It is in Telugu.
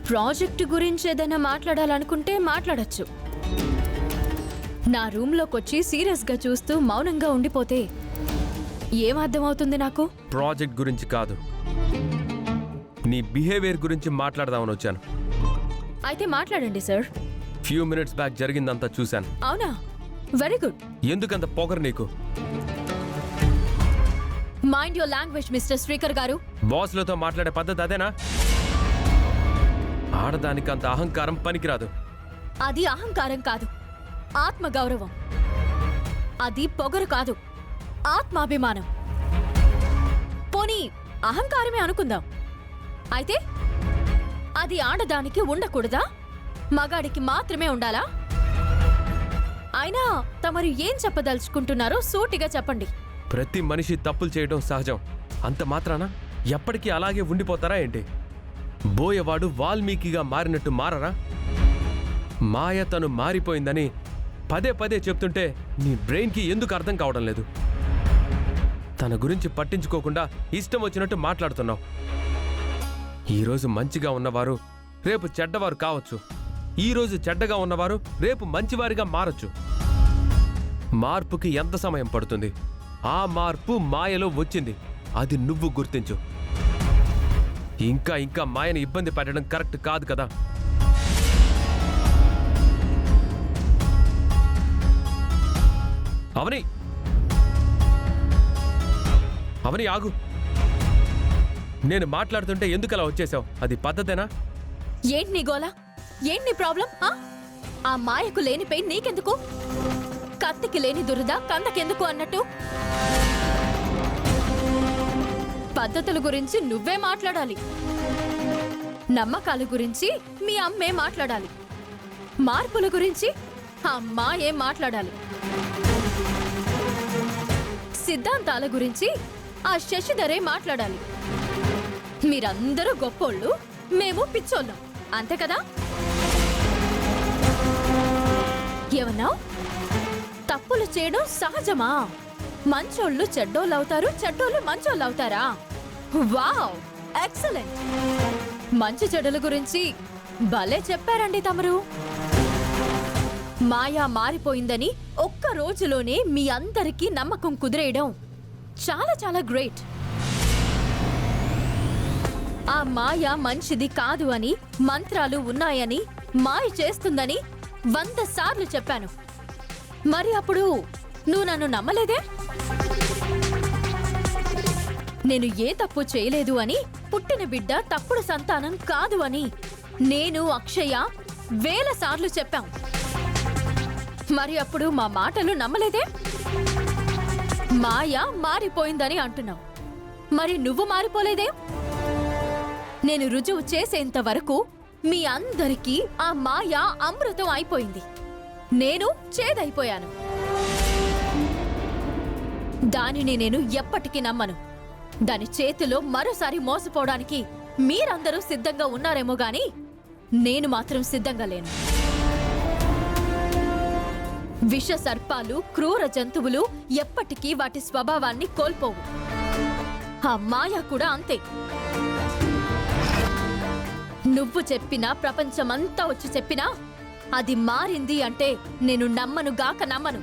ప్రాజెక్టు గురించి ఏదైనా మాట్లాడాలనుకుంటే మాట్లాడొచ్చు. నా రూమ్లోకొచ్చి సీరియస్గా చూస్తూ మౌనంగా ఉండిపోతే ఏం అర్థమవుతుంది నాకు? ప్రాజెక్ట్ గురించి కాదు, నీ బిహేవియర్ గురించి మాట్లాడదామని వచ్చాను. అయితే మాట్లాడండి సార్. ఫ్యూ మినిట్స్ బ్యాక్ జరిగిందంతా చూశాను. అవునా? Very good. ఎందుకంత పొగరు నీకు? Mind your language mister Srikar గారు. బాస్లతో మాట్లాడే పద్ధతి అదేనా? ఆడదానికి అంత అహంకారం పనికిరాదు. అది అహంకారం కాదు, ఆత్మగౌరవం. అది పొగరు కాదు, ఆత్మాభిమానం. పోనీ అహంకారమే అనుకుందాం. అయితే అది ఆడదానికి ఉండకూడదా? మగాడికి మాత్రమే ఉండాలా? అయినా తమరు ఏం చెప్పదలుచుకుంటున్నారో సూటిగా చెప్పండి. ప్రతి మనిషి తప్పులు చేయడం సహజం. అంత మాత్రాన ఎప్పటికీ అలాగే ఉండిపోతారా ఏంటి? బోయవాడు వాల్మీకిగా మారినట్టు మారరా? మాయ తను మారిపోయిందని పదే పదే చెప్తుంటే నీ బ్రెయిన్కి ఎందుకు అర్థం కావడం లేదు? తన గురించి పట్టించుకోకుండా ఇష్టం వచ్చినట్టు మాట్లాడుతున్నావు. ఈరోజు మంచిగా ఉన్నవారు రేపు చెడ్డవారు కావచ్చు. ఈరోజు చెడ్డగా ఉన్నవారు రేపు మంచివారిగా మారచ్చు. మార్పుకి ఎంత సమయం పడుతుంది? ఆ మార్పు మాయలో వచ్చింది, అది నువ్వు గుర్తించు. ఇంకా ఇంకా మాయని ఇబ్బంది పెట్టడం కరెక్ట్ కాదు కదా. అవని, అవని ఆగు. నేను మాట్లాడుతుంటే ఎందుకు అలా వచ్చేసావు? అది పద్ధతేనా? ఏంటి నీ గోలా? ఏంటి నీ ప్రాబ్లం? ఆ మాయకు లేని పెయిన్ నీకెందుకు? కత్తికి లేని దురద కందకెందుకు అన్నట్టు? పద్ధతుల గురించి నువ్వే మాట్లాడాలి. నమ్మకాల గురించి మీ అమ్మే మాట్లాడాలి. మార్పుల గురించి అమ్మ ఏం మాట్లాడాలి. సిద్ధాంతాల గురించి ఆ శశిధరే మాట్లాడాలి. మీరందరూ గొప్పోళ్ళు, మేము పిచ్చోళ్ళం, అంతే కదా? ఏమన్నావ్? తప్పులు చేయడం సహజమా? మంచోళ్ళు చెడ్డోళ్ళవుతారు, చెడ్డోళ్ళు మంచోళ్ళవుతారా? Wow, excellent. మంచి చెడుల గురించి భలే చెప్పారండి తమరు. మాయా మారిపోయిందని ఒక్క రోజులోనే మీ అందరికీ నమ్మకం కుదిరేయడం చాలా చాలా గ్రేట్. ఆ మాయ మంచిది కాదు అని, మంత్రాలు ఉన్నాయని, మాయ చేస్తుందని 100 సార్లు చెప్పాను. మరి అప్పుడు నువ్వు నన్ను నమ్మలేదే? నేను ఏ తప్పు చేయలేదు అని, పుట్టిన బిడ్డ తప్పుడు సంతానం కాదు అని నేను, అక్షయ 1000 సార్లు చెప్పాం. మరి అప్పుడు మా మాటలు నమ్మలేదే? మాయ మారిపోయిందని అంటున్నావు, మరి నువ్వు మారిపోలేదే? నేను రుజువు చేసేంత వరకు మీ అందరికీ ఆ మాయ అమృతం అయిపోయింది, నేను చేదైపోయాను. దానిని నేను ఎప్పటికీ నమ్మను. దాని చేతిలో మరోసారి మోసపోవడానికి మీరందరూ సిద్ధంగా ఉన్నారేమో గాని నేను మాత్రం సిద్ధంగా లేను. విష సర్పాలు, క్రూర జంతువులు ఎప్పటికీ వాటి స్వభావాన్ని కోల్పోవు. ఆ మాయ కూడా అంతే. నువ్వు చెప్పినా, ప్రపంచమంతా వచ్చి చెప్పినా అది మారింది అంటే నేను నమ్మను గాక నమ్మను.